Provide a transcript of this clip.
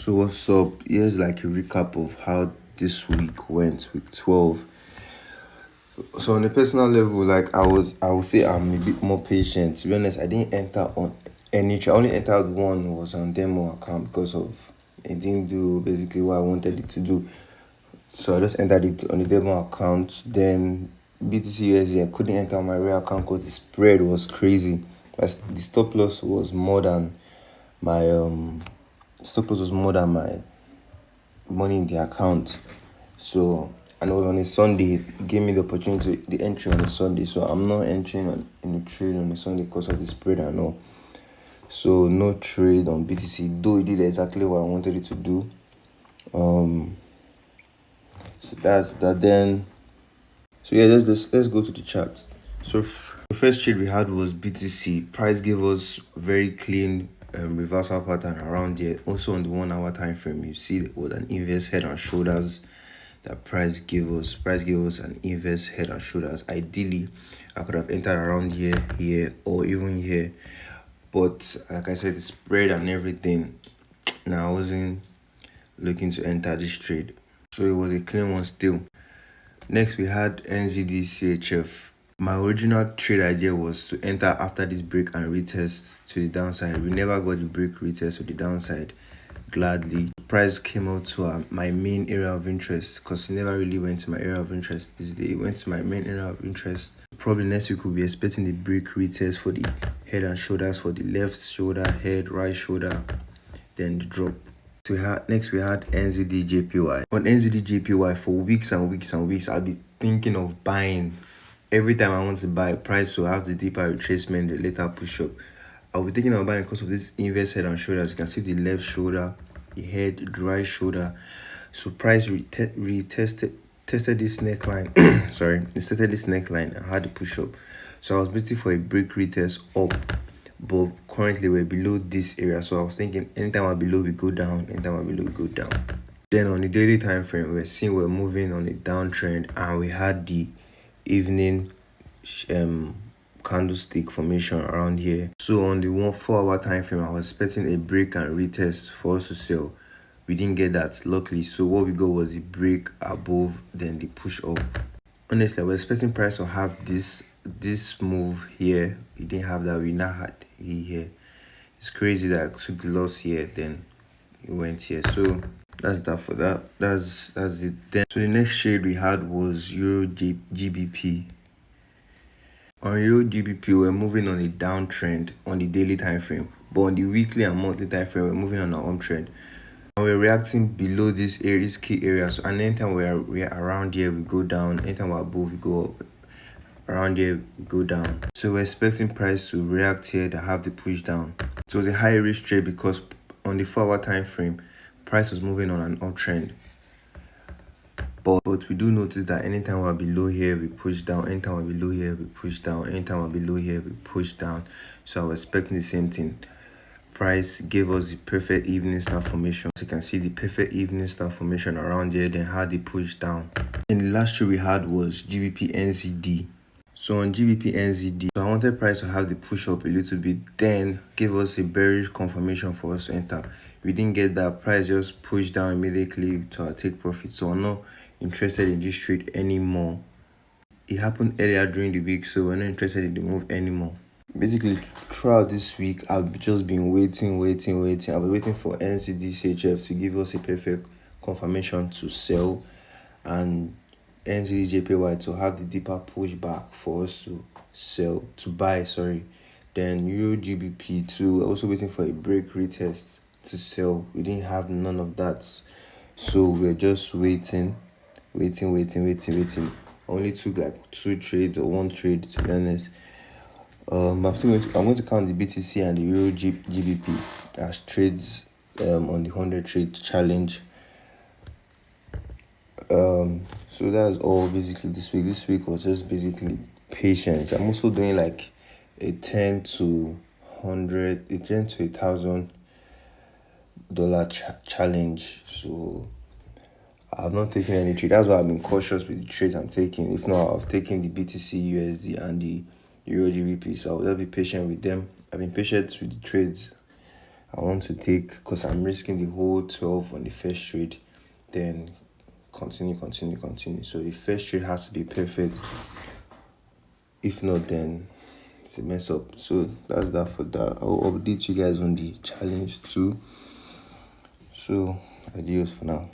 So what's up? Here's like a recap of how this week went, week 12. So on a personal level, like I would say I'm a bit more patient. To be honest, I didn't enter on any trade. I only entered one was on demo account because of it didn't do basically what I wanted it to do. So I just entered it on the demo account. Then BTC USD, I couldn't enter on my real account because the spread was crazy. The stop loss was more than my money in the account. So and it was on a Sunday. It gave me the opportunity, the entry on a Sunday. So I'm not entering in a trade on a Sunday because of the spread and all. So no trade on BTC, though it did exactly what I wanted it to do. So that's that. Then so yeah, let's go to the chart. So the first trade we had was BTC. Price gave us very clean reversal pattern around here. Also on the 1 hour time frame, you see it was an inverse head and shoulders that price gave us. Price gave us an inverse head and shoulders. Ideally, I could have entered around here, or even here. But like I said, the spread and everything. Now I wasn't looking to enter this trade. So it was a clean one still. Next we had NZD-CHF. My original trade idea was to enter after this break and retest to the downside. We never got the break retest to the downside. Gladly, price came out to my main area of interest because it never really went to my area of interest this day. It went to my main area of interest. Probably next week we'll be expecting the break retest for the head and shoulders, for the left shoulder, head, right shoulder, then the drop. So next we had NZD-JPY. On NZD-JPY for weeks and weeks and weeks, I'll be thinking of buying. Every time I want to buy, price will have the deeper retracement, the later push up. I'll be thinking of buying because of this inverse head and shoulders. You can see the left shoulder, the head, the right shoulder. So price tested this neckline. Sorry, it tested this neckline and had the push up. So I was waiting for a break retest up, but currently we're below this area. So I was thinking anytime we're below, we go down. Anytime we're below, we go down. Then on the daily time frame, we're moving on a downtrend, and we had the evening candlestick formation around here. So on the 4 hour time frame, I was expecting a break and retest for us to sell. We didn't get that, luckily. So what we got was the break above, then the push up. Honestly, I was expecting price to have this move here. We didn't have that. We now had here. It's crazy that I took the loss here, then it went here. So that's that for that. That's it. Then so the next trade we had was Euro GBP. On Euro GBP, we're moving on a downtrend on the daily time frame, but on the weekly and monthly time frame, we're moving on an uptrend. And we're reacting below this key areas. And anytime we're around here, we go down. Anytime we're above, we go up. Around here, we go down. So we're expecting price to react here to have the push down. So it was a high risk trade because on the 4 hour time frame, price was moving on an uptrend. But we do notice that anytime we're below here, we push down. Anytime we're below here, we push down. Anytime we're below here, we push down. So I was expecting the same thing. Price gave us the perfect evening star formation. So you can see the perfect evening star formation around here, then had the push down. And the last trade we had was GBP NZD. So on GBP NZD, so I wanted price to have the push up a little bit, then give us a bearish confirmation for us to enter. We didn't get that. Price just pushed down immediately to our take profit. So I'm not interested in this trade anymore. It happened earlier during the week, so we're not interested in the move anymore. Basically, throughout this week, I've just been waiting. I've been waiting for NZD-CHF to give us a perfect confirmation to sell, and NZD-JPY to have the deeper pushback for us to sell, to buy, sorry. Then Euro GBP too, also waiting for a break retest to sell. We didn't have none of that. So we're just waiting. Only took like 2 trades or 1 trade, to be honest. I'm going to count the BTC and the Euro GBP as trades on the 100 trade challenge. So that's all basically this week. This week was just basically patience. I'm also doing like a 10 to 1,000 challenge. So I've not taken any trade. That's why I've been cautious with the trades I'm taking. If not, I've taken the BTC USD and the Euro GBP. So I'll just be patient with them. I've been patient with the trades I want to take, because I'm risking the whole 12 on the first trade, then continue. So the first trade has to be perfect. If not, then it's a mess up. So that's that for that. I'll update you guys on the challenge too. So adios for now.